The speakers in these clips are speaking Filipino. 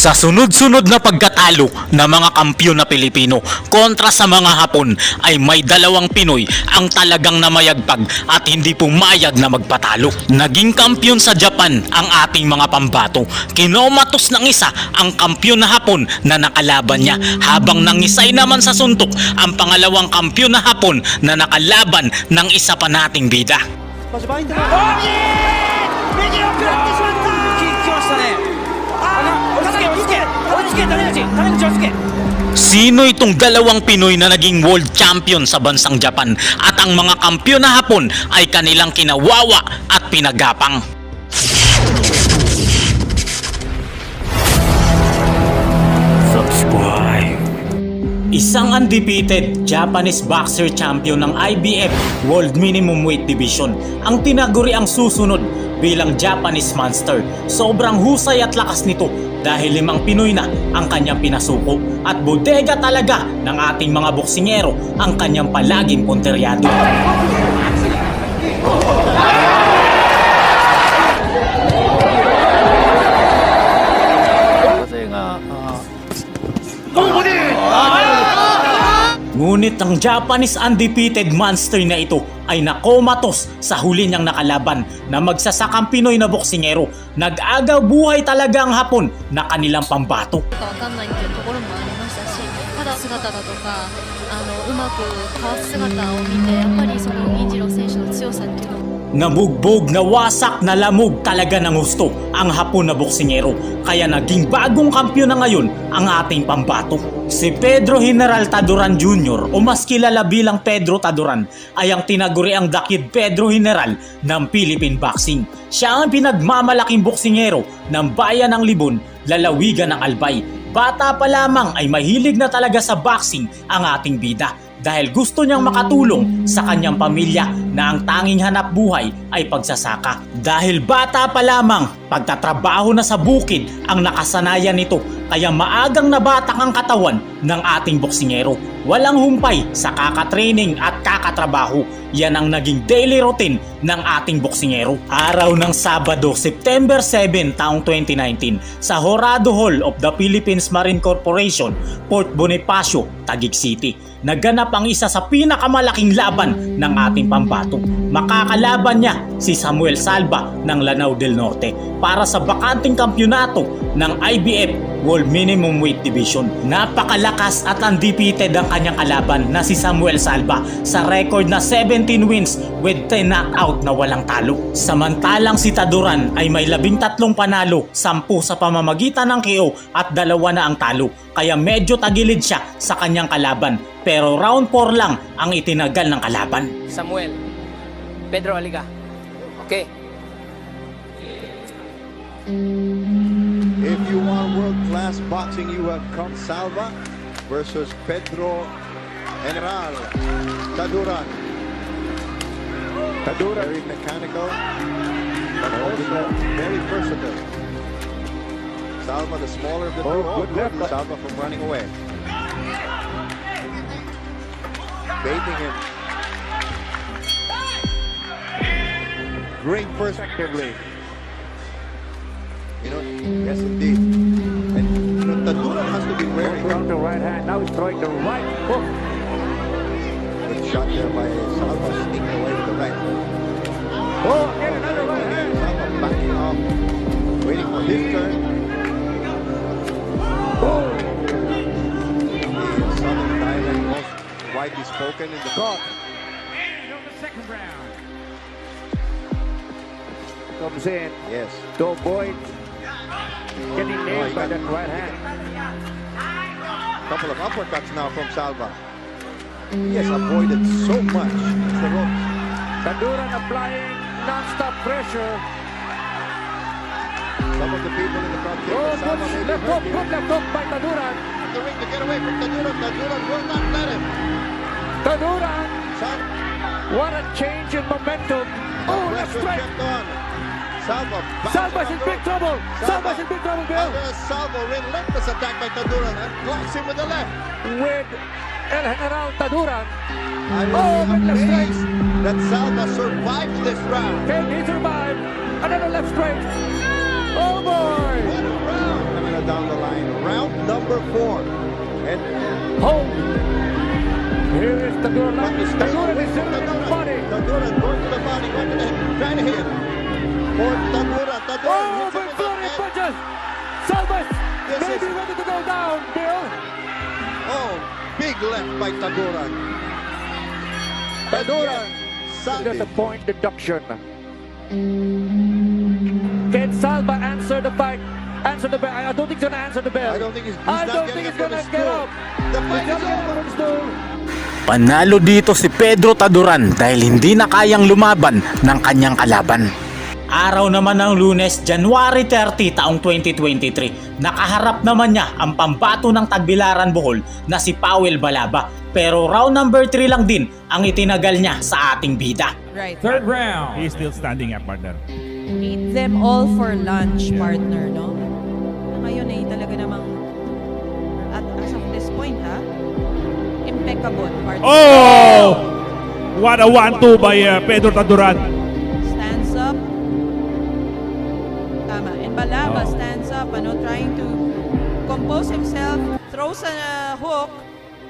Sa sunod-sunod na pagkatalo ng mga kampyon na Pilipino kontra sa mga Hapon ay may dalawang Pinoy ang talagang namayagpag at hindi pumayag na magpatalo. Naging kampyon sa Japan ang ating mga pambato. Kinomatos ng isa ang kampyon na Hapon na nakalaban niya, habang nangisay naman sa suntok ang pangalawang kampyon na Hapon na nakalaban ng isa pa nating bida. Sino itong dalawang Pinoy na naging world champion sa bansang Japan at ang mga kampyon na Hapon ay kanilang kinawawa at pinagapang? Subscribe. Isang undefeated Japanese boxer champion ng IBF World Minimum Weight Division ang tinaguri ang susunod bilang Japanese Monster. Sobrang husay at lakas nito dahil 5 Pinoy na ang kanyang pinasuko at bodega talaga ng ating mga boksingero ang kanyang palaging punteryado. Ngunit ang Japanese undefeated monster na ito ay nakomatos sa huli niyang nakalaban na magsasakang Pinoy na boksingero. Nag-agaw buhay talaga ang Hapon na kanilang pambato. 姿だとかうまくかわす姿を見てやっぱりその銀次郎選手の強さっていうのを Nabugbog, nawasak, nalamog talaga ng husto ang Hapon na boksingero, kaya naging bagong kampyon na ngayon ang ating pambato. Si Pedro General Taduran Jr. o mas kilala bilang Pedro Taduran ay ang tinaguriang The Kid Pedro General ng Philippine Boxing. Siya ang pinagmamalaking boksingero ng bayan ng Libon, lalawigan ng Albay. Bata pa lamang ay mahilig na talaga sa boxing ang ating bida dahil gusto niyang makatulong sa kanyang pamilya na ang tanging hanap buhay ay pagsasaka. Dahil bata pa lamang, pagtatrabaho na sa bukid ang nakasanayan nito, kaya maagang nabatak ang katawan ng ating boksingero. Walang humpay sa kakatraining at kakatrabaho. Yan ang naging daily routine ng ating boksingero. Araw ng Sabado, September 7, taong 2019, sa Horado Hall of the Philippines Marine Corporation, Port Bonifacio, Taguig City, naganap ang isa sa pinakamalaking laban ng ating pambato. Makakalaban niya si Samuel Salva ng Lanao del Norte para sa bakanting kampyonato ng IBF World Minimum Weight Division. Napakalakas at undefeated ang kanyang kalaban na si Samuel Salva sa record na 17 wins with 10 knockout na walang talo. Samantalang si Taduran ay may 13 panalo, 10 sa pamamagitan ng KO at 2 na ang talo. Kaya medyo tagilid siya sa kanyang kalaban, pero round 4 lang ang itinagal ng kalaban. Samuel, Pedro, aliga. Okay. If you want world-class boxing, you have Salva versus Pedro General Taduran. Taduran, very mechanical, but also very versatile. Salva, the smaller of the two. Oh, good left. Salva from running away. Baiting him. Great perspectively. You know, yes indeed. And you know, Taduran has to be wary. From the right hand, now he's throwing the right hook. Good shot there by Salva, sneaking away with the right. Oh, again another right hand. Salva backing off, waiting for his turn. Oh. The Southern Thailand most widely spoken in the Caught. And on the second round. Comes in. Yes. To avoid getting nailed by that right hand. Couple of uppercuts now from Salva. He has avoided so much the ropes. Taduran applying non-stop pressure. Some of the people in the crowd think Oh, that Salva may be left hook, hurt. left hook by Taduran. The ring to get away from Taduran. Taduran will not let him. Taduran, Salva, what a change in momentum. Oh, left pressure straight. kept on. Salva back Salva's on in the big rope. trouble. Salva's in big trouble, Bill. And there's Salva, relentless attack by Taduran and blocks him with the left. With El General Taduran. I Oh, was with left straight. amazed that Salva survived this round. Can he survive? Another left straight. Oh boy! What a round! Coming down the line. number 4. And Hold. Here is Tagura. but to stay Tagura away is from sitting in his body. Tagura going to the body, going to the head, trying to hit. For Tagura, Tagura Oh, hits him big with the floating head. punches. Salvas This may is- be ready to go down, Bill. Oh, big left by Tagura. Tagura, Just Salvi. a point deduction. Can Salva answer the fight? Answer the bell. I don't think he's gonna answer the bell. I don't think he's I not don't getting think up he's from gonna his get stool. up. The He's fight is gonna get up over. from his stool. Panalo dito si Pedro Taduran dahil hindi na kayang lumaban ng kanyang kalaban. Araw naman ng Lunes, January 30 taong 2023, nakaharap naman niya ang pambato ng Tagbilaran Bohol na si Powell Balaba. Pero round number 3 lang din ang itinagal niya sa ating bida. Right. Third round. He's still standing up, partner. Ate them all for lunch, partner, no? Ngayon ay talaga namang, at as of this point, ha? Impeccable, partner. Oh! What a 1-2 by Pedro Taduran. Stands up. Tama. And Balaba Oh. stands up, trying to compose himself, throws a hook,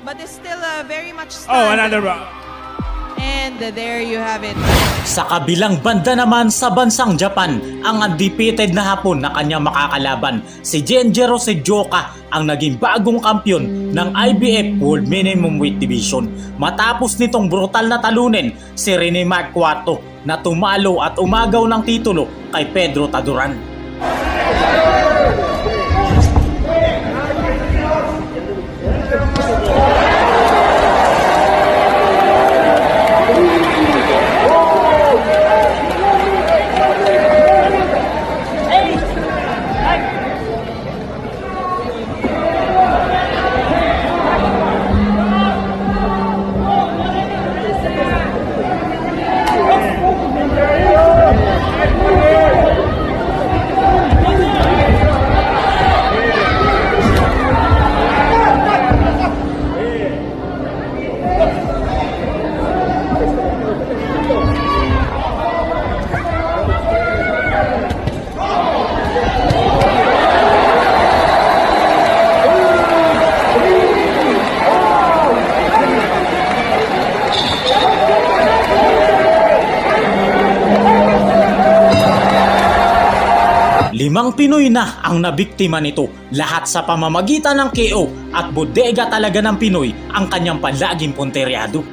but is still very much stunned. Oh, another round. And there you have it. Sa kabilang banda naman sa bansang Japan, ang undefeated na Hapon na kanyang makakalaban, si Genjiro Sejioka ang naging bagong kampyon ng IBF World Minimum Weight Division. Matapos nitong brutal na talunin si Rene Marcuarto na tumalo at umagaw ng titulo kay Pedro Taduran. Limang Pinoy na ang nabiktima nito, lahat sa pamamagitan ng KO at bodega talaga ng Pinoy ang kanyang palaging punteryado.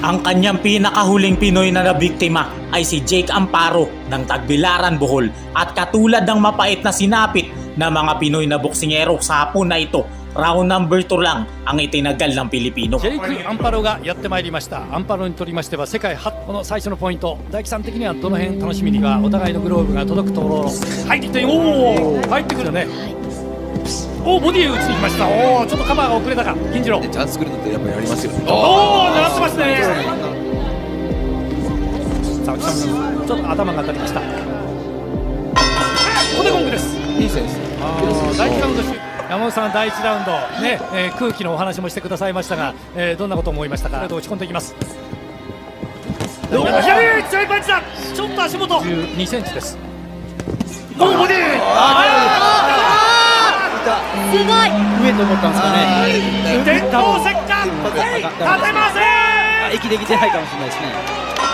Ang kanyang pinakahuling Pinoy na nabiktima ay si Jake Amparo ng Tagbilaran Bohol at katulad ng mapait na sinapit na mga Pinoy na boksingero sa hapon na ito, round number 2 lang ang itinagal ng Pilipino. ジェイク・アンパロがやってまいりました。アンパロにとりましては世界初この最初のポイント、大樹さん的にはどの辺楽しみにはお互いのグローブが届くところ入ってきて、おお入ってくるね。おおボディ打ちに来ました。おおちょっとカバーが遅れたか銀次郎。チャンスくるのってやっぱりありますよね。おお狙ってますね。さあ北村さんちょっと頭が当たりました。ここでゴングです。いい選手。第1ラウンド山本さん第1ラウンド、ね空気のお話もしてくださいましたが、どんなことを思いましたか。打ち込んでいきます。左強いパンチだ。ちょっと足元12センチです。おボディすごい上と思ったんですかね。伝統石火立てません。息できてないかもしれないですね。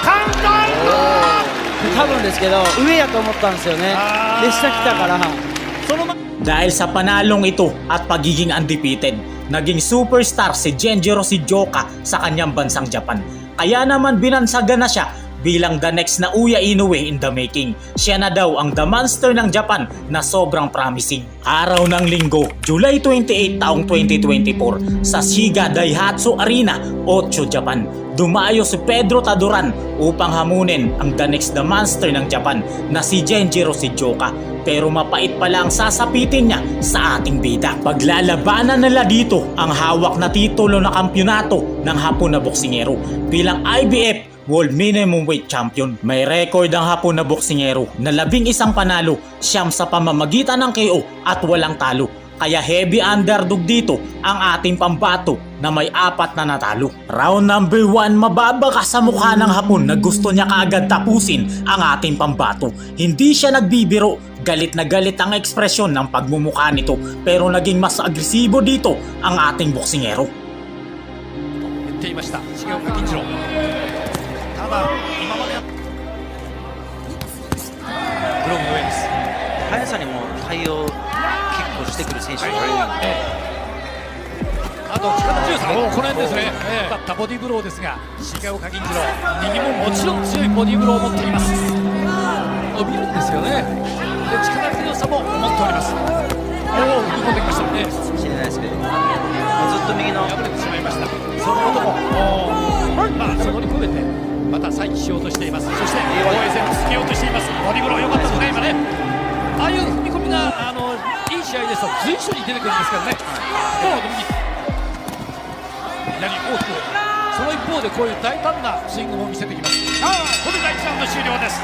カウンター多分ですけど上やと思ったんですよね。で下来たからそのま Dahil sa panalong ito at pagiging undefeated, naging superstar si Genjiro Sejioka sa kanyang bansang Japan. Kaya naman binansagan na siya bilang the next na Uya Inoue in the making. Siya na daw ang the monster ng Japan na sobrang promising. Araw ng Linggo, July 28 taong 2024 sa Shiga Daihatsu Arena, Ocho, Japan. Dumayo si Pedro Taduran upang hamunin ang the next the monster ng Japan na si Genjiro Sejioka. Pero mapait pala ang sasapitin niya sa ating bida. Paglalabanan nila dito ang hawak na titulo na kampyonato ng Hapon na boksingero bilang IBF World Minimum Weight Champion. May record ang Hapon na boksingero na 11 panalo, 9 sa pamamagitan ng KO at walang talo. Kaya heavy underdog dito ang ating pambato na may 4 na natalo. Round number 1, mababa ka sa mukha ng Hapon na gusto niya kaagad tapusin ang ating pambato. Hindi siya nagbibiro Galit na galit ang ekspresyon ng pagmumukha nito pero naging mas agresibo dito ang ating boksingero. 言っていました重岡金次郎。ただ今までグローブの上です。速さにも対応結構してくる選手が多いので、あと力強さ、この辺ですね。だったボディーブローですが、重岡銀次郎、右ももちろん強いボディーブローを持っています。伸びるんですよね。で力強さも持っております。おお、踏み込んできましたね。かもしれないですけど、ずっと右の破れてしまいました。その男も、まあ、そ乗り越えてまた再起しようとしています。そして防衛戦を続けようとしています。ボディーブロー良かったですね、今ね。ああいう踏み込みがいい試合ですと随所に出てくるんですけどね。左大きく、その一方でこういう大胆なスイングも見せてきます。これで第1ラウンド終了です。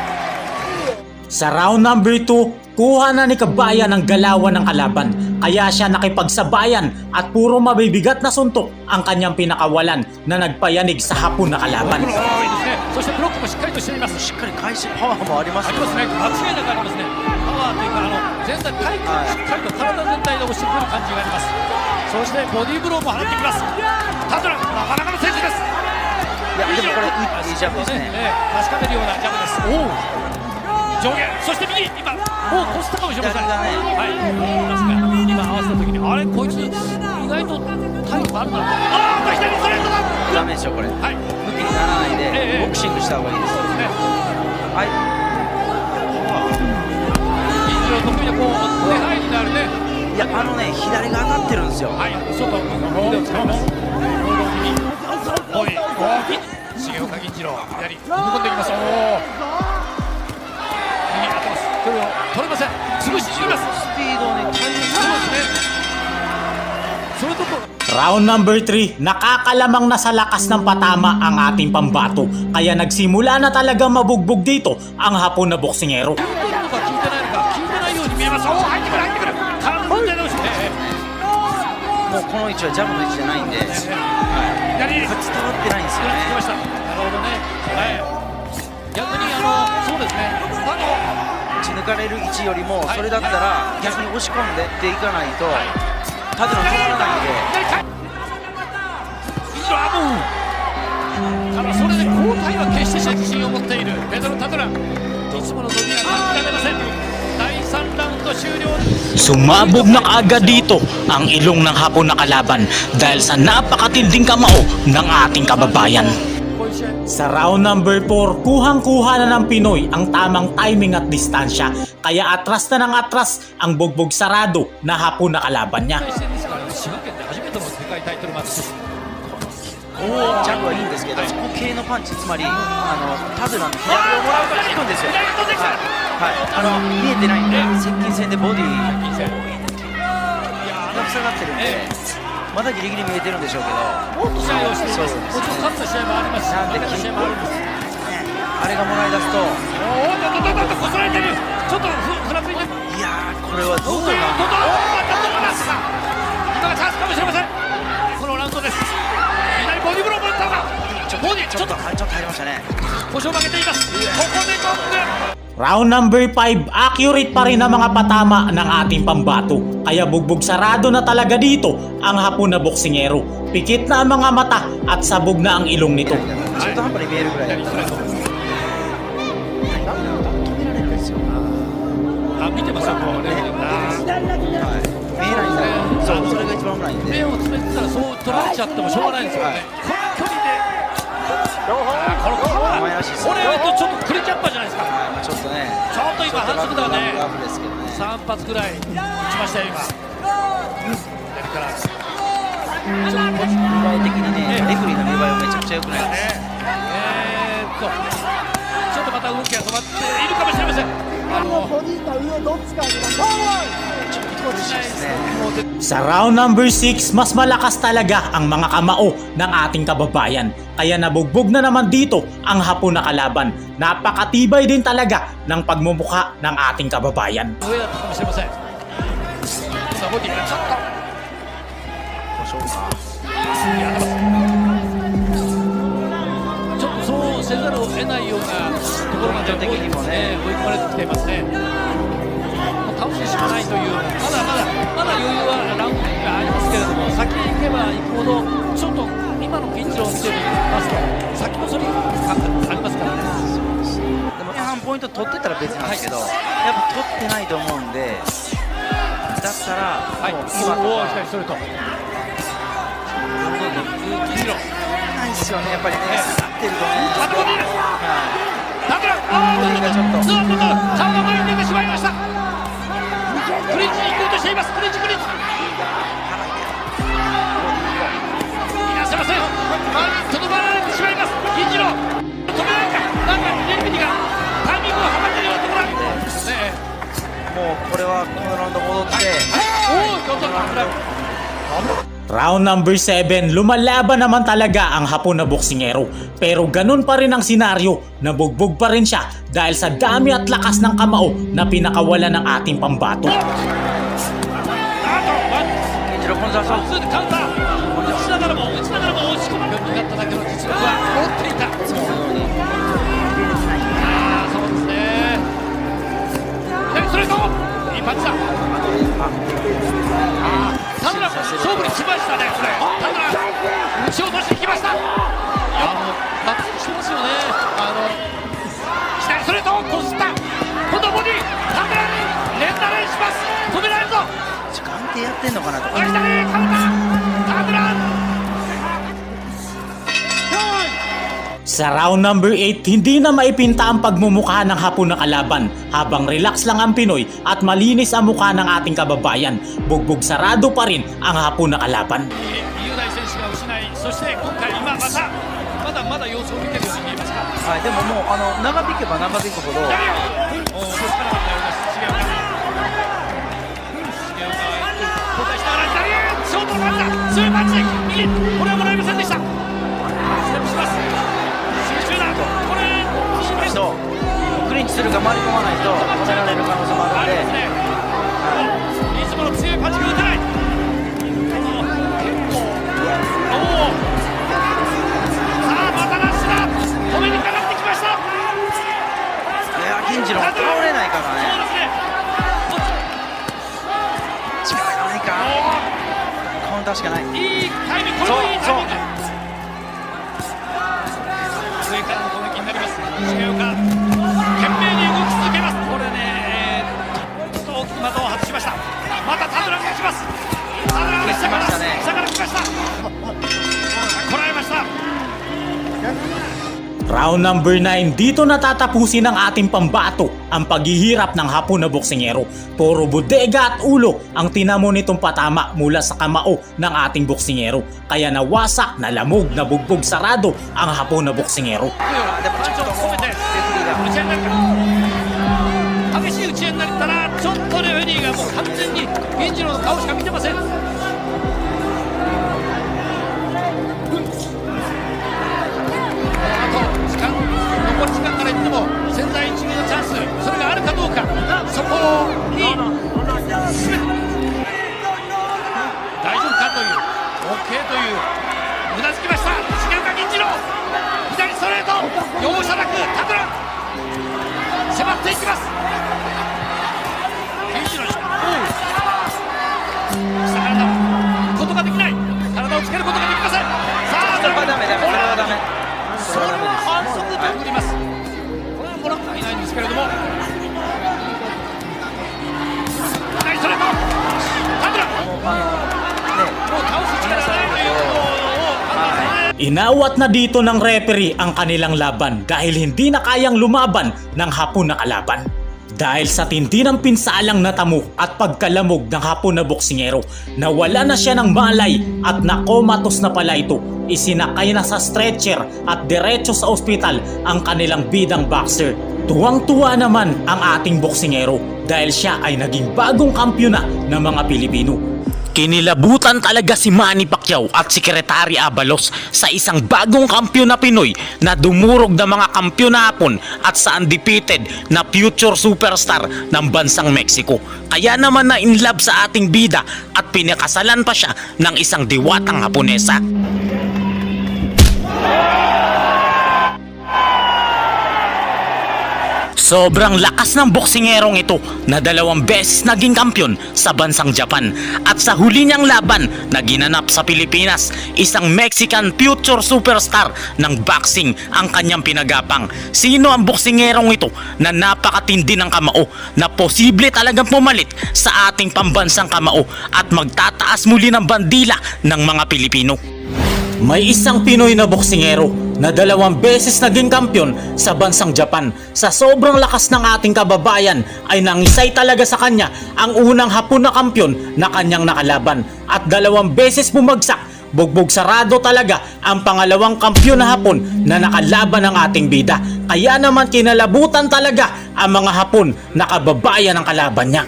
Sa round number 2, kuha na ni Kabayan ang galawan ng kalaban kaya siya nakipagsabayan at puro mabibigat na suntok ang kanyang pinakawalan na nagpayanig sa hapon na kalaban. そしてブロックもしっかりとしています。しっかり返しパワーもありますありますね。間違いなくありますね。パワーというか全体体幹しっかりと体全体で押してくる感じがあります。そしてボディーブローも放ってきます。タドラン、なかなかの選手です。いやでもこれいいジャンプですね。確かめるようなジャンプです。おお。上下、そして右、今もう越したかもしれません。はい。ですが今合わせた時にあれこいつ意外と体力あるな。ああ、左のストレートだ。ダメでしょこれ。はい。向きにならないでボクシングした方がいいです。そうですね。はい。銀次郎得意なこう出入りになるね。いや左が当たってるんですよ。はい。外腕を使います。ボディ大きい。重岡銀次郎左踏み込んでいきます。おお。右当てます。それを取れません。潰し入れます。スピードをね対応してますね。それとこ Round number 3, nakakalamang na sa lakas ng patama ang ating pambato kaya nagsimula na talaga mabugbog dito ang hapon na boksingero. 効いてるのか効いてないのか効いてないように見えます。おお、入ってくる入ってくる。完全に直して。もうこの位置はジャブの位置じゃないんで、左伝わってないんですよね。来ました。なるほどね。はい。逆にそうですね。打ち抜かれる位置よりもそれだったら逆に押し込んでっていかないとタドラン止まらないんで。ただそれで交代は決して自信を持っているペドロ・タドラン。いつもの伸びが諦めません。第3ラウンド終了。 Sumabog na kaagad dito ang ilong ng hapon na kalaban dahil sa napakatinding kamao ng ating kababayan. Sa round number 4, kuhang-kuha na ng Pinoy ang tamang timing at distansya kaya atras na ng atras ang bugbog sarado na hapon na kalaban niya. 滋賀県で初めての世界タイトルマッチです。ジャブはいいんですけど、そこ系のパンチ、つまりタドランの左をもらうから効くんですよ。はい、見えてないんで接近戦でボディが塞がってるんで、まだギリギリ見えてるんでしょうけど、もっと試合をしています。もちろん勝った試合もありますし、なんで負けた試合もあるんです。あれがもらい出すと、おお、こすられてる。ちょっとふらついてる。いやー、これはどうなの？今がチャンスかもしれません。このラウンドです。左ボディブローも打ったが、ボディちょっと入りましたね。腰を曲げています。ここでゴング。 Round number 5, accurate pa rin ang mga patama ng ating pambato kaya bugbog sarado na talaga dito ang hapon na boksingero. Pikit na ang mga mata at sabog na ang ilong nito. 中途半端に見えるぐらい。あ、見てますよ、こうね。見えないんだ。そう、それが一番危ないんで。目をつめてたらそう取られちゃってもしょうがないんですよね。この距離で、このこれとちょっとクリキャッパーじゃないですか。ちょっとね、ちょっと今反則だね。ラフですけどね。 3発ぐらい打ちましたよ今。左から。ちょっと見栄え的にね、レフリーの見栄えはめちゃくちゃ良くないです。ちょっとまた動きが止まっているかもしれません。Sa round number 6, mas malakas talaga ang mga kamao ng ating kababayan. Kaya nabugbog na naman dito ang hapon na kalaban. Napakatibay din talaga ng pagmumukha ng ating kababayan. 上だったかもしれません。さあボディがちょっと。ちょっとそうせざるを得ないようなところまで追い込まれてきていますね。倒すしかないというまだ余裕はラウンドにはありますけれども、先に行けば行くほどちょっと今のピンチを見てみますと先細り感がありますからね。でも前半ポイント取ってたら別なんですけど、やっぱ取ってないと思うんで、だったらはい、もう今とおお、か左ストレート。金次郎。ないですよね、やっぱりね、下がってると思うんですまたボディーです。タドラン、ちょっとツーアウトと顔が前に出てしまいました。クリンチに行こうとしています。クリンチ。いらっしゃいません。前にとどまられてしまいます。金次郎。止めないか。なんかレフェリーがタイミングを測っているようなところなんですね。もうこれはこのラウンド戻って、おお、ちょっとタドラン。Round number 7, lumalaban naman talaga ang Hapon na boksingero. Pero ganun pa rin ang senaryo, nabugbog pa rin siya dahil sa dami at lakas ng kamao na pinakawala ng ating pambato. 金金次郎コンサートツーでカウンター。打ちながらも押し込むようになっただけの実力は持っていた。いつものようにそうですね。左ストレート。いいパンチだ。タドラン勝負に来ましたね。これタドラン打ち落としてきました。いやもうバッティングしてますよね。左ストレートをこすった。今度はボディ。タドラン連打連します。止められるぞ。時間でやってんのかなとか、左カウンター。タドラン。Sa round number 8, hindi na maipinta ang pagmumukha ng Hapon na kalaban habang relax lang ang Pinoy at malinis ang mukha ng ating kababayan. Bugbog sarado pa rin ang Hapon na kalaban. 雄大選手が失い、そして今回まだ様子を見てるように見えますか。はい、でももう長引けば長引くほど、おお、動かなかったようです。重岡交代しながら左ショートのランナースーパーチ右、これはもらえませんでした。ステップします。集中だ。これそうクリンチするか回り込まないと止められる可能性もあるんで、いつもの強いパンチが打てない。結構おお、さあまたラッシュだ。止めにかかってきました。いや金次郎倒れないからそうね、ですね。力がないか、カウンターしかない。いいタイミング、これもいいタイミング。上からの攻撃になります。重岡、懸命に動き続けます。これね、ちょっと大きく的を外しました。またタドランが来ます。タドランが下から来ました。こらえました。Round number 9, dito natatapusin ng ating pambato ang paghihirap ng Hapon na boksingero. Puro bodega at ulo ang tinamo nitong patama mula sa kamao ng ating boksingero. Kaya nawasak, nalamog, nabugbog sarado ang Hapon na boksingero. でもちょっともうレフェリーが打ち合いになるか。激しい打ち合いになったらちょっとレフェリーがもう完全に銀次郎の顔しか見てません。残り時間から言っても千載一遇のチャンス、それがあるかどうか、そこに全て大丈夫かという OK といううなずきました。重岡銀次郎、左ストレート、容赦なくタドラン迫っていきます。銀次郎、下からだことができない、体をつけることができません。さあそれはダメ、それはダメ、それは反則と振ります。これはもらってはいないんですけれども、左ストレート、タドラン、もう倒す力がないということを判断され、Inawat na dito ng referee ang kanilang laban dahil hindi na kayang lumaban ng Hapon na kalaban. Dahil sa tindi ng pinsalang natamo at pagkalamog ng Hapon na boksingero, nawala na siya ng malay at nakomatos na pala ito. Isinakay na sa stretcher at diretso sa ospital ang kanilang bidang boxer. Tuwang-tuwa naman ang ating boksingero dahil siya ay naging bagong kampyona ng mga Pilipino. Kinilabutan talaga si Manny Pacquiao at Secretary Abalos sa isang bagong kampiyon na Pinoy na dumurog ng mga kampiyon na Hapon at sa undefeated na future superstar ng bansang Mexico. Kaya naman na in love sa ating bida at pinakasalan pa siya ng isang diwatang Haponesa. Sobrang lakas ng boksingerong ito na 2 beses naging kampiyon sa bansang Japan at sa huli niyang laban na ginanap sa Pilipinas, isang Mexican future superstar ng boxing ang kanyang pinagapang. Sino ang boksingerong ito na napakatindi ng kamao na posible talagang pumalit sa ating pambansang kamao at magtataas muli ng bandila ng mga Pilipino? May isang Pinoy na boksingero na 2 beses naging kampiyon sa bansang Japan. Sa sobrang lakas ng ating kababayan ay nangisay talaga sa kanya ang unang Hapon na kampiyon na kanyang nakalaban. At 2 beses bumagsak, bugbog sarado talaga ang pangalawang kampiyon na Hapon na nakalaban ng ating bida. Kaya naman kinalabutan talaga ang mga Hapon na kababayan ng kalaban niya.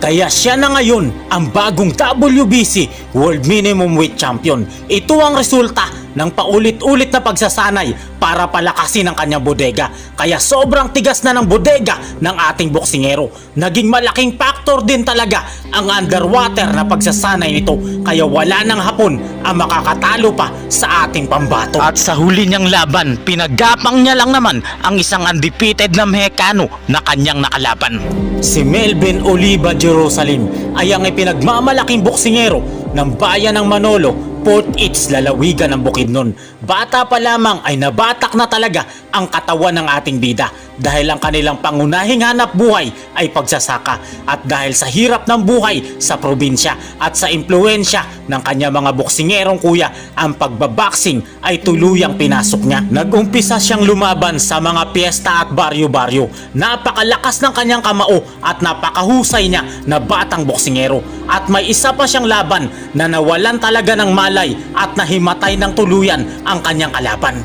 Kaya siya na ngayon ang bagong WBC World Minimum Weight Champion. Ito ang resulta ng paulit-ulit na pagsasanay para palakasin ang kanyang bodega. Kaya sobrang tigas na ng bodega ng ating boksingero. Naging malaking factor din talaga ang underwater na pagsasanay nito. Kaya wala nang Hapon ang makakatalo pa sa ating pambato. At sa huli niyang laban, pinagapang niya lang naman ang isang undefeated na Mexicano na kanyang nakalaban. Si Melvin Oliva Jerusalem ay ang ipinagmamalaking boksingero ng bayan ng Manolo, Port Eats, lalawigan ng Bukidnon. Bata pa lamang ay nabatak na talaga ang katawan ng ating bida dahil ang kanilang pangunahing hanap buhay ay pagsasaka. At dahil sa hirap ng buhay sa probinsya at sa impluensya ng kanya mga boksingerong kuya, ang pagbaboxing ay tuluyang pinasok niya. Nag-umpisa siyang lumaban sa mga piyesta at baryo-baryo. Napakalakas ng kanyang kamao at napakahusay niya na batang boksingero. At may isa pa siyang laban na nawalan talaga ng malay at nahimatay ng tuluyan ang kanyang kalaban.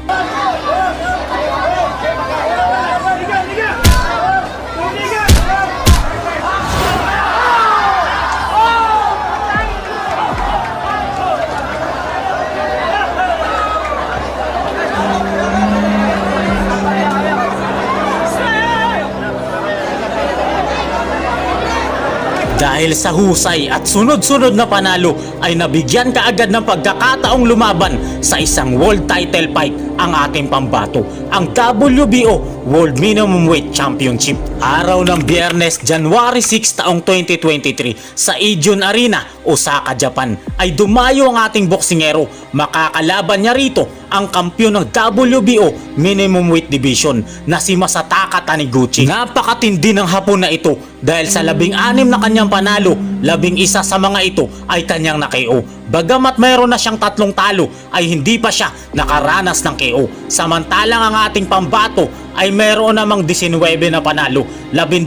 Dahil sa husay at sunod-sunod na panalo ay nabigyan kaagad ng pagkakataong lumaban sa isang world title fight ang ating pambato, ang WBO World Minimum Weight Championship. Araw ng Biyernes, January 6 taong 2023 sa Edion Arena, Osaka, Japan ay dumayo ang ating boksingero. Makakalaban niya rito ang kampyon ng WBO Minimum Weight Division na si Masataka Taniguchi. Napakatindi ng Hapon na ito dahil sa 16 na kanyang panalo, 11 sa mga ito ay kanyang na-KO. Bagamat mayroon na siyang 3 talo ay hindi pa siya nakaranas ng KO. Samantalang ang ating pambato ay mayroon namang 19 na panalo, 12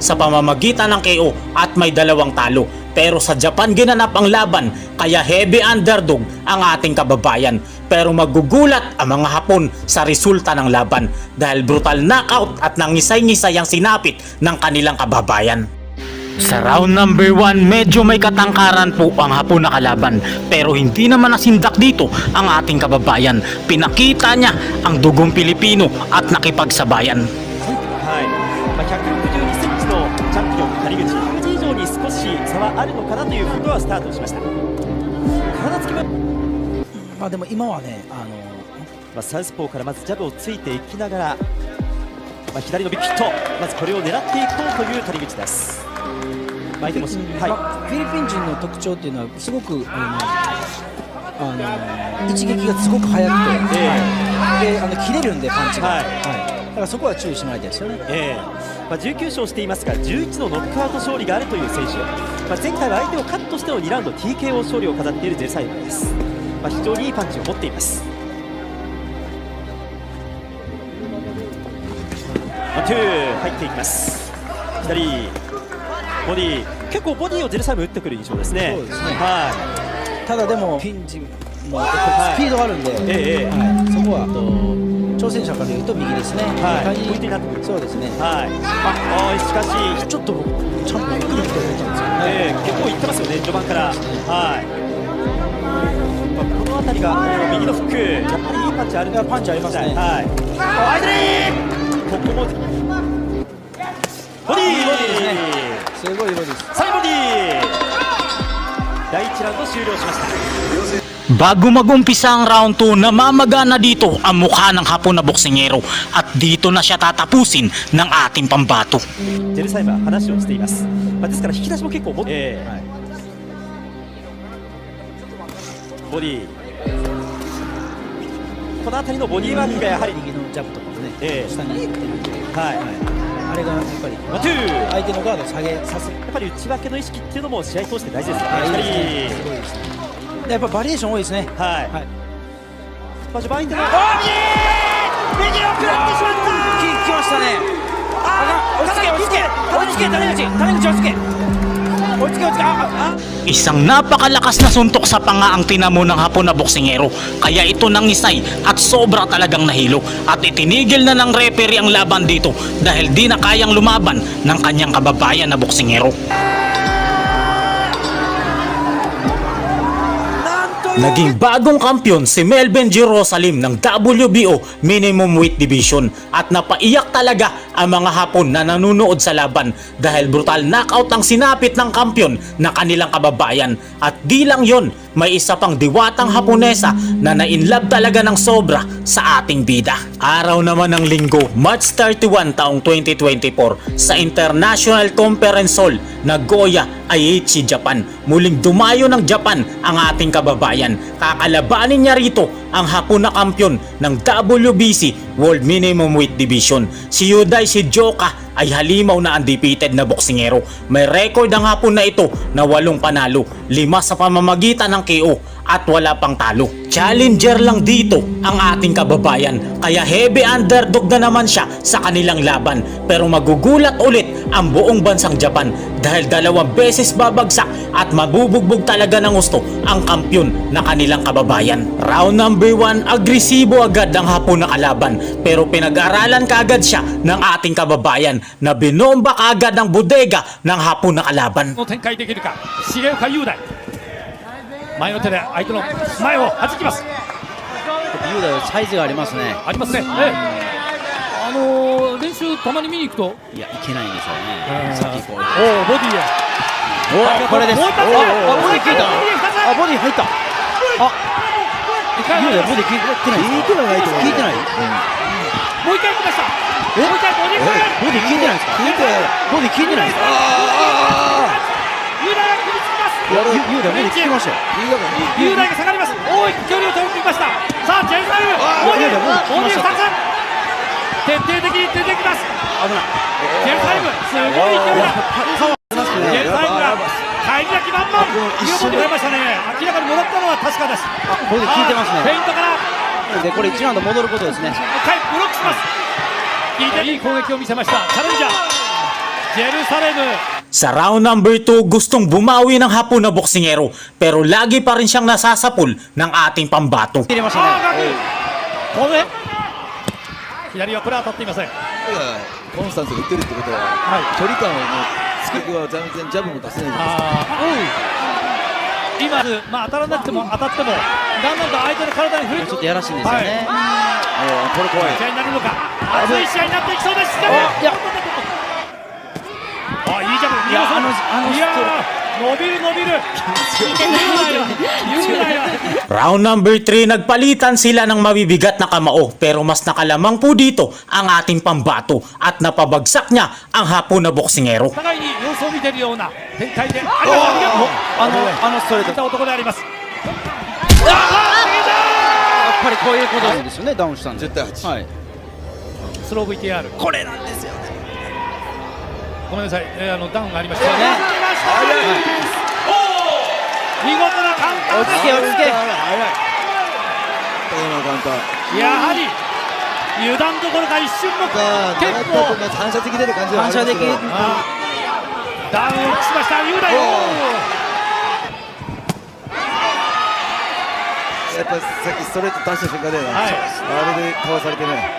sa pamamagitan ng KO at may 2 talo. Pero sa Japan ginanap ang laban kaya heavy underdog ang ating kababayan. Pero magugulat ang mga Hapon sa resulta ng laban dahil brutal knockout at nangisay-ngisay ang sinapit ng kanilang kababayan. Sa round number 1, medyo may katangkaran po ang Hapon na kalaban pero hindi naman nasindak dito ang ating kababayan. Pinakita niya ang dugong Pilipino at nakipagsabayan. 162センチのチャンピオン谷口以上に少し差はあるのかなということはスタートしました。体つきはでも今はねサウスポーからまずジャブをついていきながら、左のビッグヒット、まずこれを狙っていこうという谷口です。相手もフィリピン人の特徴っていうのはすごく一撃がすごく速くて、で切れるんでパンチが、だからそこは注意してもらいたいですよね。19勝していますが11のノックアウト勝利があるという選手、前回は相手をカットしての2ラウンド TKO 勝利を飾っているゼルサイモです。非常にいいパンチを持っています。ワンツー入っていきます。左ボディ、結構ボディをゼルサイモ打ってくる印象ですね。そうですね。ただでもピンチもスピードがあるんで、そこは挑戦者から言うと右ですね。ポイントになってくる。そうですね。しかしちょっとちゃんとゆっくり見てくれたんですけどね。結構いってますよね序盤から。この辺りが右のフック、やっぱりいいパンチある。パンチありますね。相手ここもボディすごいボディです。サイボディ第1ラウンド終了しました。Bago mag-umpisa ang round 2, namamaga na dito ang mukha ng Hapon na boksingero at dito na siya tatapusin ng ating pambato. ジェルサイムは話をしています。ですから引き出しも結構持って、ボディこの辺りのボディワークがやはり右のジャブとかもね、下下に行ってるんで、はいあれがやっぱりワンツー相手のガードを下げさせる。やっぱり内訳の意識っていうのも試合通して大事ですね。いいですやっぱりね、すごいですね。でやっぱバリエーション多いですね。はい。はい。まあ、相手の右を食らってしまった。来ましたね。落ち着け落ち着け落ち着け、谷口落ち着け落ち着け落ち着け。Isang napakalakas na suntok sa panga ang tinamo ng Hapon na boksingero, kaya ito nangisay at sobra talagang nahilo at itinigil na ng referee ang laban dito dahil di na kayang lumaban ng kanyang kababayan na boksingero. Naging bagong kampyon si Melvin Jerusalem ng WBO Minimum Weight Division at napaiyak talaga ang mga Hapon na nanonood sa laban dahil brutal knockout ang sinapit ng kampyon na kanilang kababayan. At di lang yon, may isa pang diwatang Haponesa na na-inlove talaga ng sobra sa ating bida. Araw naman ng Linggo, March 31 taong 2024 sa International Conference Hall, Nagoya, Aichi, Japan. Muling dumayo ng Japan ang ating kababayan. Kakalabanin niya rito ang Hapon na kampyon ng WBC World Minimum Weight Division. Si Yudai Shijoka ay halimaw na undefeated na boksingero. May record ang Hapon na ito na 8 panalo, 5 sa pamamagitan ng KO at wala pang talo. Challenger lang dito ang ating kababayan, kaya heavy underdog na naman siya sa kanilang laban. Pero magugulat ulit ang buong bansang Japan dahil 2 beses babagsak at mabubugbog talaga ng gusto ang kampyon na kanilang kababayan. Round number 1, agresibo agad ang Hapon na kalaban, pero pinag-aralan kaagad siya ng ating kababayan na binomba kaagad ang bodega ng Hapon na kalaban. の展開できるか、重岡雄大。前の手で相手の前を弾きます。雄大はサイズがありますね。ありますね。練習たまに見に行くと、いやいけないんですよね。さっきこう。おおボディへ。これです。もう一発目。ボディ効いた。あボディ入った。雄大ボディ効いてない。効いてないと思う。効いてない。もう一回行きました。もう一回ボディファイア。ボディ効いてないですか。ボディ効いてないですか。雄大が首つきます。雄大ボディ効きましたよ。雄大が下がります。大きく距離を取ってきました。さあジェルサイム。ボディ2つ。徹底的に出てきます。危ない。ジェルサイムすごい勢いだ。ジェルサイムが返り咲き満々。見事に出ましたね。明らかに戻ったのは確かです。ボディ効いてますね。フェイントからでこれ1ラウンド戻ることですね。ブロックします。いい攻撃を見せました。チャレンジャージェルサレム。 Sa round number 2, gustong bumawi ng Hapon na boksingero pero lagi pa rin siyang nasasapul ng ating pambato. 入れましたね。これ左はこれは当たっていません。コンスタントに打ってるってことは、距離感をつけては全然ジャブも出せないじゃないですか。今、当たらなくても当たってもだんだんと相手の体に触れちょっとやらしいんですよね。これ怖い。試合になるのか。熱い試合になっていきそうです。いやいいジャブ。いや伸びる。Round number 3, nagpalitan sila ng mabibigat na kamao pero mas nakalamang po dito ang ating pambato at napabagsak niya ang Hapon na boksingero. 互いに様子を見ているような展開であります。ストレート。来た男であります。やっぱりこういうことなんですよね。ダウンしたんで。10対8。はい。スロー VTR。これなんですよね。ごめんなさい、ダウンがありましたよね。見事なカウンターです。落ち着け。やはり油断どころか一瞬の結構反射的出る感じはありますけど。ダウンをしました雄大。やっぱさっきストレート出した瞬間で、あれでかわされてね。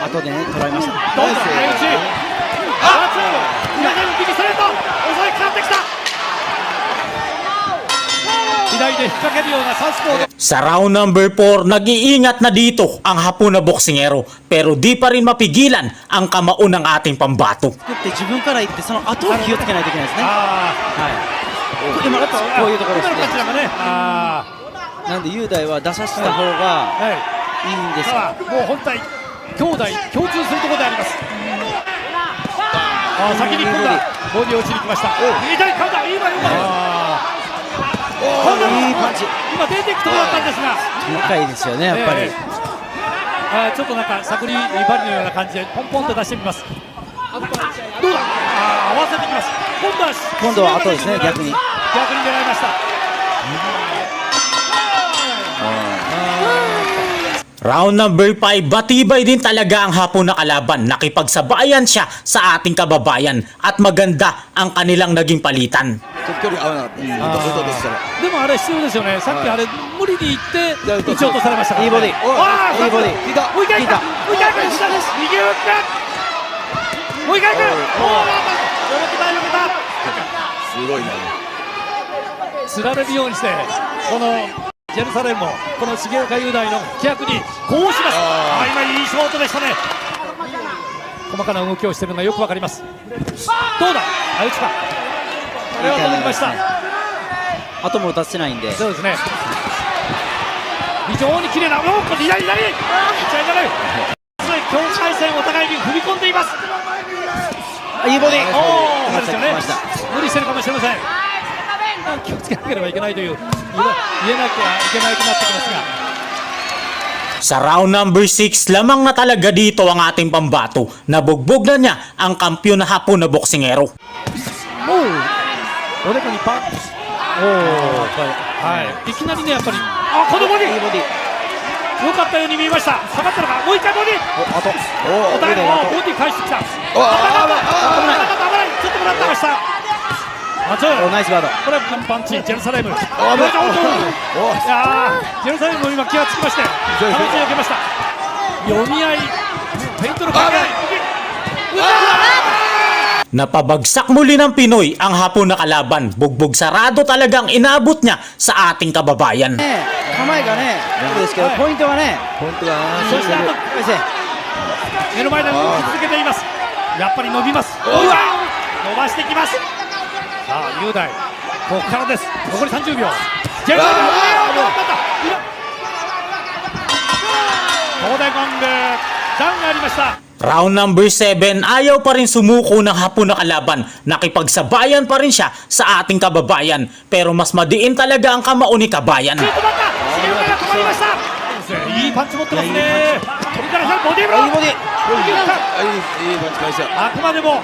後でね捉えました。どんどん相打ち。右ストレート襲いかかってきた。左で引っ掛けるようなサウスポーで。 Sa round number 4, nag-iingat na dito ang Hapon na boksingero pero di pa rin mapigilan ang kamao ng ating pambato. 作って自分から行ってその後を気をつけないといけないですね。はい。今こういうところですね。今のこちらがね、なんで雄大は出させた方がいいんですさあもう本体兄弟共通するところであります。先に今度はボディを打ちに来ました。左カウンター、今いいパンチ。今出ていくところだったんですが、高いですよね、やっぱり。ちょっとなんか探り針のような感じでポンポンと出してみます。どうだ、合わせてきます。今度は後ですね、逆に。狙いました。Round number 5, batibay din talaga ang Hapon na kalaban. Nakipagsabayan siya sa ating kababayan at maganda ang kanilang naging palitan. 距離合わなかったです外でしたらでもあれ必要ですよね。さっきあれ無理にいって打ち落とされましたから、ね。いいボディ。いいボディ。もう一回行く。もう一回行く。下です。右打って。もう一回行く。すごいな。つられるようにしてこのジェルサレムもこの重岡雄大の規約にこうします。今いいショートでしたね。細かな動きをしているのがよくわかります。どうだ、打つか。これは止まりました。後も打たせてないんで。そうですね。非常に綺麗な、左。いっちゃいけない。境界線お互いに踏み込んでいます。いいボディ。そうですよね。無理してるかもしれません。気をつけなければいけないという言えなきゃいけないくなってきますが。Sa round number 6, lamang na talaga dito ang ating pambato. Nabugbog na niya ang kampiyon na Hapon na boksingero. おでこにパンチ。いきなりね、やっぱりこのボディ良かったように見えました。下がったのか、もう一回ボディ。お互いボディ返してきた。危ない、ちょっともらってました。ナイスガード。これはパンチ、ジェルサレム。ジェルサレムも今気がつきまして話を受けました。読み合い、フェイントの掛け合い。Napabagsak muli ng Pinoy ang Hapon na kalaban. Bugbog sarado talagang inabot niya sa ating kababayan. 構えがね、いいですけど、ポイントがね、そして目の前で動き続けています。やっぱり伸びます。伸ばしてきます。さあ雄大、ここからです。残り30秒。ジェルサレム、東大ゴング、段がありました。Round number 7, ayaw pa rin sumuko ng Hapon na kalaban. Nakipagsabayan pa rin siya sa ating kababayan. Pero mas madiin talaga ang kamao ni Kabayan. いいパンチ持ってますね。飛びからボディーブロー。いいパンチ返した。あくまでも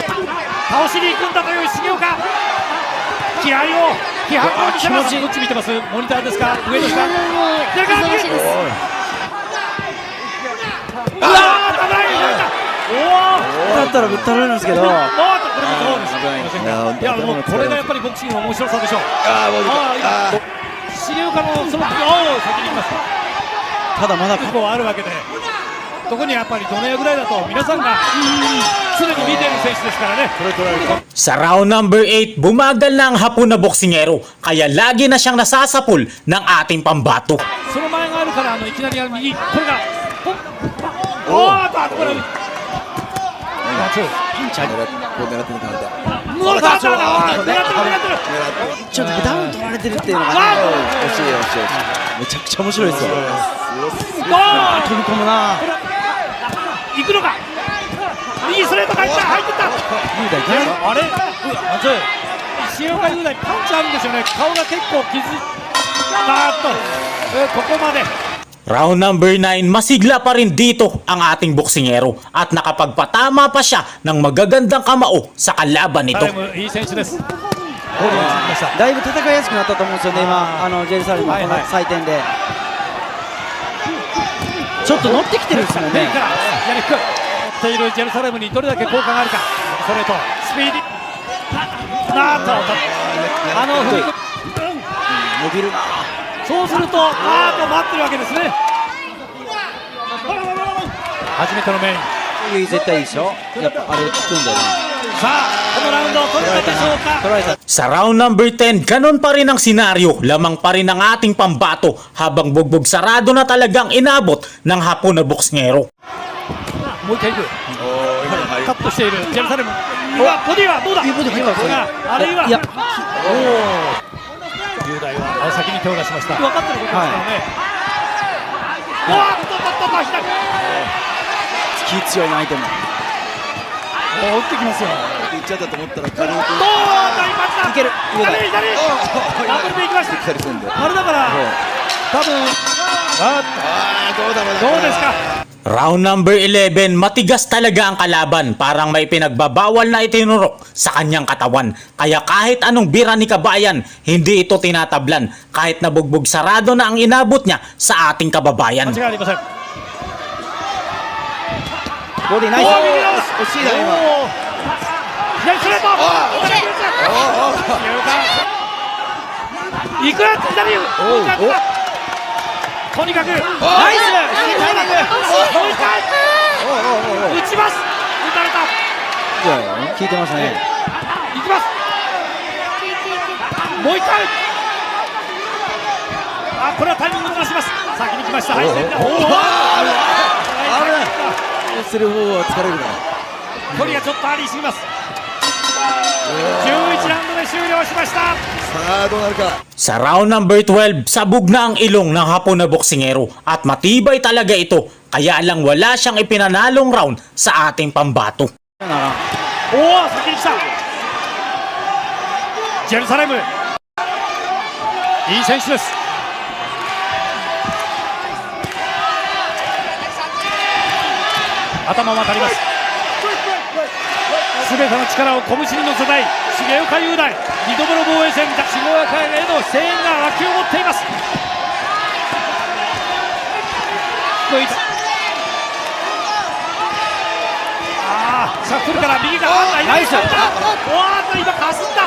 倒しに行くんだという重岡。気合を気迫を見せます。どっち見てます？モニターですか？上ですか？だったらぶったられるんですけど。これもそうです。いやもうこれがやっぱりボクシングの面白さでしょう。重岡のその先に行きます。ただまだ過去あるわけで、どこにやっぱりどのぐらいだと皆さんが常に見ている選手ですからね。Sa round number 8, bumagal na ang Hapon na boksingero. Kaya lagi na siyang nasasapul ng ating pambato. その前があるからいきなり右、これがこれピンチ狙ってるカウンター。ちょっとダウン取られてるっていうのがね、惜しい。めちゃくちゃ面白いですよ。飛び込むな。行くのか。右ストレート入ってった。あれ、重岡雄大パンチあるんですよね。顔が結構ここまで。Round number 9, masigla pa rin dito ang ating boksingero at nakapagpatama pa siya ng magagandang kamao sa kalaban nito. いい選手です。だいぶ戦いやすくなったと思うんですよね、今ジェルサレムこの採点で。ちょっと乗ってきてるんですもんね。やりく持っているジェルサレムにどれだけ効果があるか。ストレート、スピーディー。伸びるな。そうすると待ってるわけですね。初めてのメイン。絶対いいでしょ。やっぱあれ効くんだよね。さあこのラウンドを取れたでしょうか。Sa round number 10, ganon pa rin ang senaryo. Lamang pa rin ang ating pambato habang bugbog sarado na talagang inabot ng Hapon na boksingero. もう一回いく。カットしているジェルサレム。ボディはどうだ。あるいは雄大は先に手を出しました。分かってることですからね。気強いな相手も。打ってきますよ。いっちゃったと思ったら軽く。いける。上田。ダブルで行きました。来たりするんで。あれだから多分どうですか。Round number 11, matigas talaga ang kalaban, parang may pinagbabawal na itinurok sa kanyang katawan. Kaya kahit anong bira ni Kabayan, hindi ito tinatablan kahit nabugbog sarado na ang inabot niya sa ating kababayan. 間違いありません。ボディナイス。惜しいな今。左ストレート。いくら左。とにかくナイス。いいタイミング。もう一回。打ちます。打たれた。効いてますね。いきます。もう一回。あ、これはタイミングを出します。先に来ました。はい、センター。おお。危ない。する方は疲れるな。距離がちょっとありすぎます。11ラウンドで終了しました。さあどうなるか。 Sa round number 12, sabog na ang ilong ng Hapon na boksingero at matibay talaga ito, kaya lang wala siyang ipinanalong round sa ating pambato. おお、先に来た。ジェルサレム、いい選手です。頭も当たります。すべての力を拳に乗せたい重岡雄大、2度目の防衛戦、重岡への声援が沸きを持っています。低いシャッフルから右がナイス。おーっと今かすった。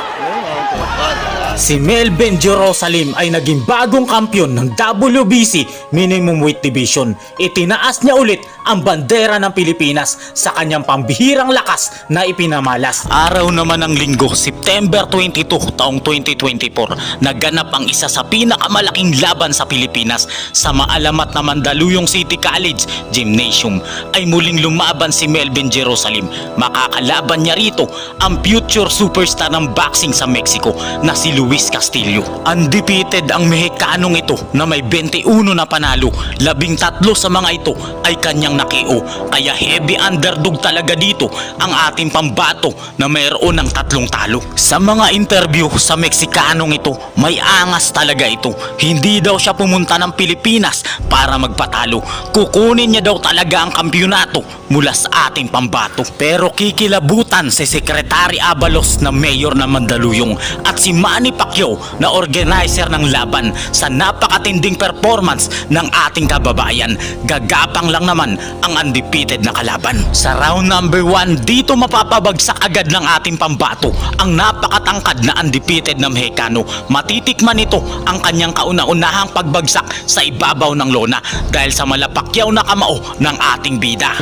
Si Melvin Jerusalem ay naging bagong kampyon ng WBC Minimum Weight Division. Itinaas niya ulit ang bandera ng Pilipinas sa kanyang pambihirang lakas na ipinamalas. Araw naman ng linggo, September 22 taong 2024, naganap ang isa sa pinakamalaking laban sa Pilipinas sa maalamat na Mandaluyong City College Gymnasium. Ay muling lumaban si Melvin Jerusalem. Makakalaban niya rito ang future superstar ng boxing sa Mexico na si Luis Castillo. Undefeated ang Mexicanong ito na may 21 na panalo, 13 sa mga ito ay kanyang nakio. Kaya heavy underdog talaga dito ang ating pambato na mayroon ng 3 talo. Sa mga interview sa Mexicanong ito, may angas talaga ito. Hindi daw siya pumunta ng Pilipinas para magpatalo. Kukunin niya daw talaga ang kampyonato mula sa ating pambato. Pero kikilabutan si Secretary Abalos na mayor ng Mandaluyong at si Manny Pacquiao na organizer ng laban sa napakatinding performance ng ating kababayan. Gagapang lang naman ang undefeated na kalaban. Sa round number 1, dito mapapabagsak agad ng ating pambato ang napakatangkad na undefeated na Mexicano. Matitikman nito ang kanyang kauna-unahang pagbagsak sa ibabaw ng lona dahil sa malapakyaw na kamao ng ating bida.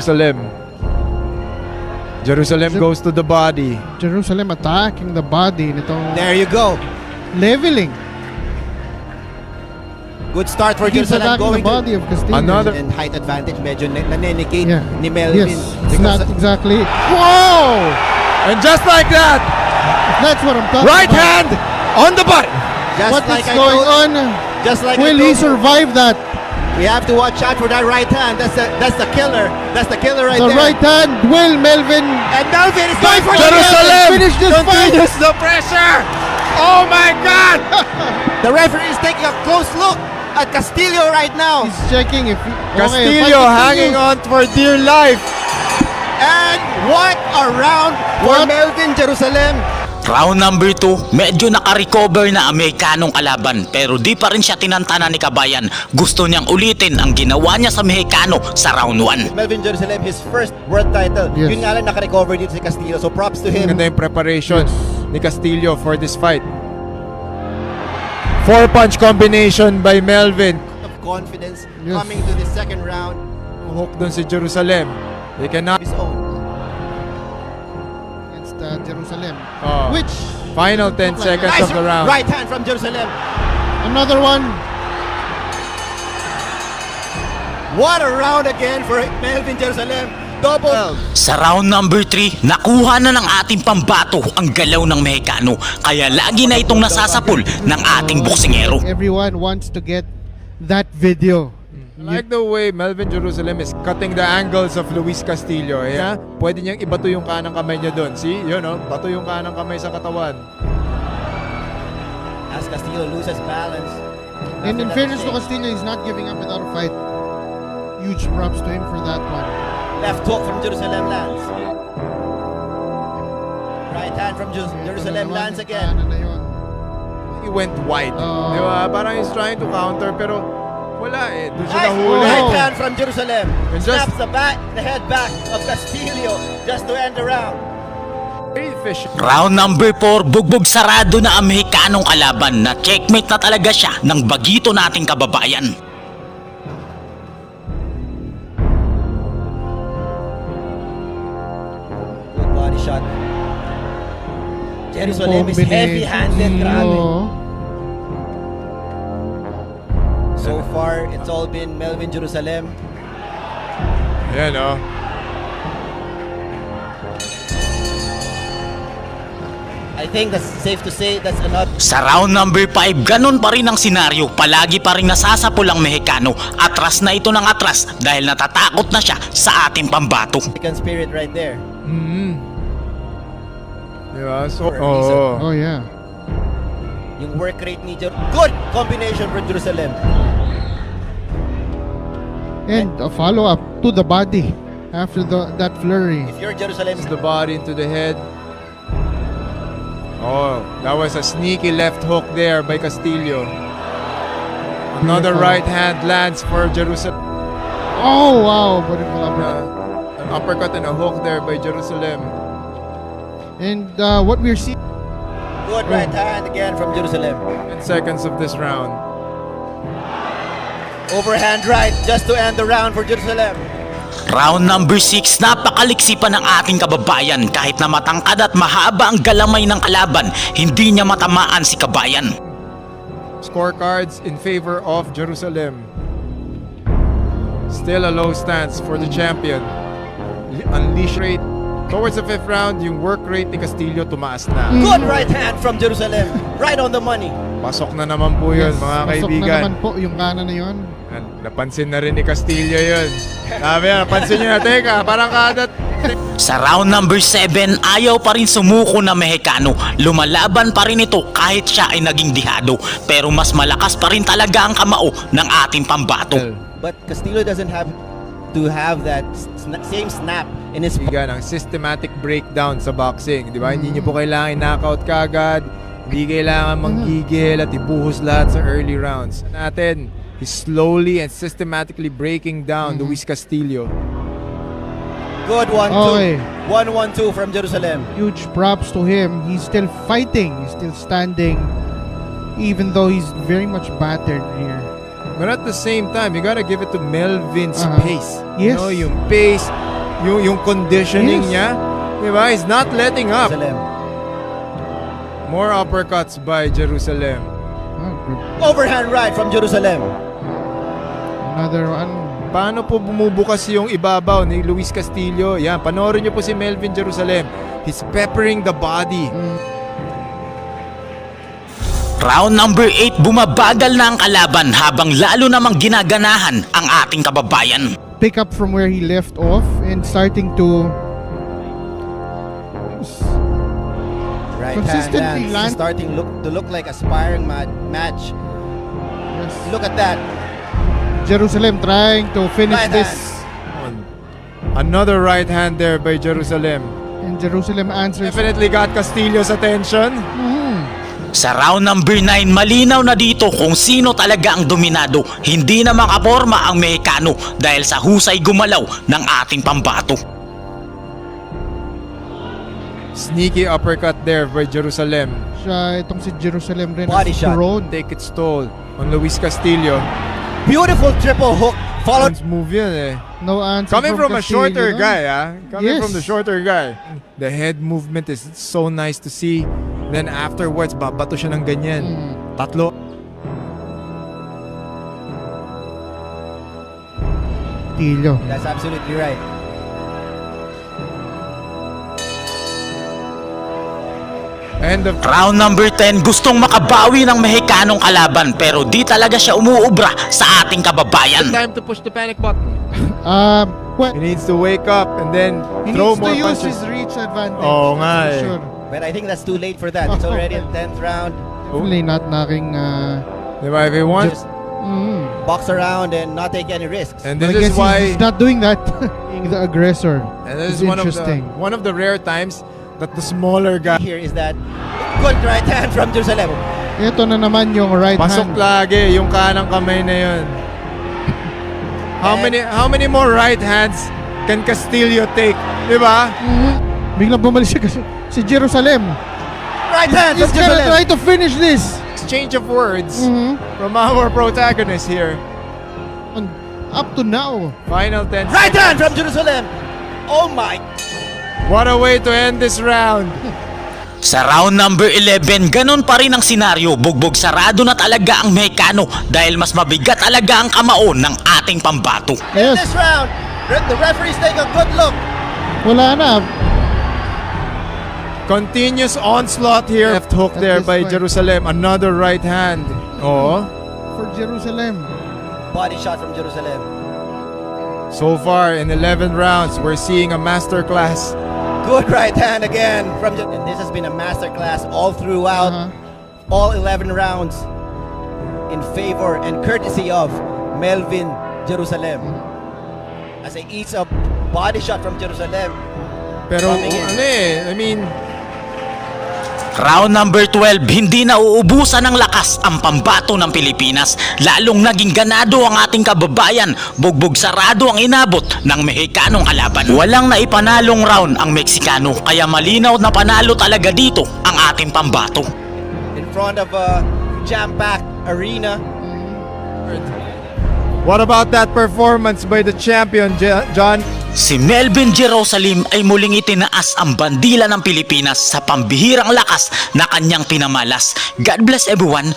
Jerusalem goes to the body. Jerusalem attacking the body nitong There you go. leveling. Good start for He's Jerusalem attacking going the body of Castillo. Another- and height advantage. Medyo nanenegate Yeah. ni Melvin. Yes, it's Because not exactly. Whoa! And just like that, That's what I'm talking right about. hand on the body. just What like is I going told, on? just like Will I he told you, survive that? we have to watch out for that right hand. That's the killer. That's the killer right The there. right hand. Will Melvin And Melvin is going for Jerusalem finish this fight? continues the pressure. Oh my God! The referee is taking a close look at Castillo right now. He's checking if he, Castillo hanging on for dear life. And what a round for What? Melvin Jerusalem. Round number 2, medyo naka-recover na ang Mexicanong kalaban pero di pa rin siya tinantana ni Kabayan. Gusto niyang ulitin ang ginawa niya sa Mexicano sa round 1. Melvin Jerusalem, his first world title. Yes. Yun nga lang naka-recover dito si Castillo. So props to him. Ganda yung preparation ni Castillo for this fight. 4-punch combination by Melvin. Of confidence Yes. coming to the second round. Hook dun si Jerusalem. They cannot. His own. against Jerusalem. Which final 10 seconds Nice of the round. right hand from Jerusalem. Another one. What a round again for Melvin Jerusalem. Double. Sa round number 3, nakuha na ng ating pambato ang galaw ng Mexicano, kaya lagi na itong nasasapul ng ating boksingero. Everyone wants to get that video. I like the way Melvin Jerusalem is cutting the angles of Luis Castillo. Yeah? Pwede niyang ibato yung kanang kamay niya doon. See? Yun, no? Bato yung kanang kamay sa katawan. As Castillo loses balance. And in fairness to Castillo, he's not giving up without a fight. Huge props to him for that one. Left hook from Jerusalem lands. Right hand from Jerusalem lands again. He went wide. Di ba? Parang he's trying to counter pero wala eh. Doon siya Nice nahuli. right hand from Jerusalem. And just- Snaps the head back of Castillo just to end the round. Very efficient. Round number 4, bugbog sarado na ang Mexicanong kalaban na checkmate na talaga siya ng bagito nating kababayan. Good body shot. Jerusalem is heavy-handed. Grabe. So far, it's all been Melvin Jerusalem. Yan, oh. I think that's safe to say that's another Sa round number 5, ganun pa rin ang senaryo. Palagi pa rin nasasapul ang Mexicano. Atras na ito ng atras dahil natatakot na siya sa ating pambato. American spirit right there. Diba? So, Oh, yeah. Yung work rate ni good combination for Jerusalem. And a follow-up to the body after that flurry. If you're Jerusalem, the body into the head. Oh, that was a sneaky left hook there by Castillo. Another Beautiful. right hand lands for Jerusalem. Oh, wow. Beautiful uppercut. An uppercut and a hook there by Jerusalem. And what we're seeing... good right hand again from Jerusalem. 10 seconds of this round. Overhand right just to end the round for Jerusalem. Round number 6, napakaliksi pa ng ating kababayan. Kahit na matangkad at mahaba ang galamay ng kalaban, hindi niya matamaan si kabayan. Scorecards in favor of Jerusalem. Still a low stance for the champion. Unleash rate. Towards the 5th round, yung work rate ni Castillo tumaas na. Good right hand from Jerusalem. Right on the money. Pasok na naman po yun, mga pasok kaibigan. na naman po yung kanan na yun. Napansin na rin ni Castillo yun. Sabi yan, napansin nyo na, teka, parang kada... Sa round number 7, ayaw pa rin sumuko na Mexicano. Lumalaban pa rin ito kahit siya ay naging dihado. Pero mas malakas pa rin talaga ang kamao ng ating pambato. But Castillo doesn't have to have that same snap in his... Ang systematic breakdown sa boxing, di ba? Hindi nyo po kailangan knockout kagad, hindi kailangan manggigil at ibuhos lahat sa early rounds. Natin, he's slowly and systematically breaking down Luis Castillo. Good 1-2. Okay. 1-1-2 from Jerusalem. Huge props to him. He's still fighting. He's still standing. Even though he's very much battered here. But at the same time, you gotta give it to Melvin's pace. Yes. You know, yung pace, yung conditioning Yes. niya. Diba? He's not letting up. Jerusalem. More uppercuts by Jerusalem. Overhand right from Jerusalem. Another one. Paano po bumubukas yung ibabaw ni Luis Castillo? Yan, panoorin niyo po si Melvin Jerusalem. He's peppering the body. Round number 8, bumabagal na ang kalaban habang lalo namang ginaganahan ang ating kababayan. Pick up from where he left off and starting to Right consistently hand lands. land. Starting to look like a sparring match. Yes. Look at that. Jerusalem trying to finish Right this. Another right hand there by Jerusalem. And Jerusalem answers. Definitely got Castillo's attention. Sa round number 9, malinaw na dito kung sino talaga ang dominado. Hindi na makaporma ang Mexicano dahil sa husay gumalaw ng ating pambato. Sneaky uppercut there by Jerusalem. Siya, itong si Jerusalem rin. Body has shot. grown. Take its toll on Luis Castillo. Beautiful triple hook. Followed. Move yun eh. No answer Coming from a Castillo, shorter no? guy, Coming Yes. from the shorter guy. The head movement is so nice to see. Then afterwards, babato siya ng ganyan. Tatlo. Castillo. That's absolutely right. End of Round number 10, gustong makabawi ng Mexicanong kalaban pero di talaga siya umuubra sa ating kababayan. Time to push the panic button. Well, He needs to wake up and then he throw needs to more use punches. his reach advantage. Oo nga for eh. sure. But I think that's too late for that. It's already in 10th round. Definitely not knocking. Diba, if he wants, Just box around and not take any risks. and But this I is guess why, he's not doing that. Being the aggressor. and this It's is interesting. one of the rare times that the smaller guy Here is that good right hand from Jerusalem. Ito na naman yung right pasok hand. lagi yung kanang kamay na yun. How many more right hands can Castillo take? Diba? Biglang bumalik siya kasi si Jerusalem. Right hand He's from gonna Jerusalem. try to finish this. Exchange of words from our protagonist here. And up to now. Final 10 Right hand seconds. from Jerusalem. Oh my. What a way to end this round. Sa round number 11, ganun pa rin ang senaryo. Bugbog sarado na talaga ang Mexicano dahil mas mabigat talaga ang kamao ng ating pambato. In this round, the referees take a good look. Wala na. Continuous onslaught here. Left hook At there this by point. Jerusalem. Another right hand. Oh. For Jerusalem. Body shot from Jerusalem. So far in 11 rounds, we're seeing a masterclass. Good right hand again from and this has been a masterclass all throughout, all 11 rounds in favor and courtesy of Melvin Jerusalem. As he eats a body shot from Jerusalem. Pero Coming in. ano eh, I mean, Round number 12, hindi na uubusan ng lakas ang pambato ng Pilipinas. Lalong naging ganado ang ating kababayan. Bugbog sarado ang inabot ng Mexicanong kalaban. Walang naipanalong round ang Meksikano, kaya malinaw na panalo talaga dito ang ating pambato. In front of a jam-packed arena. what about that performance by the champion, John? Si Melvin Jerusalem ay muling itinaas ang bandila ng Pilipinas sa pambihirang lakas na kanyang pinamalas. God bless everyone.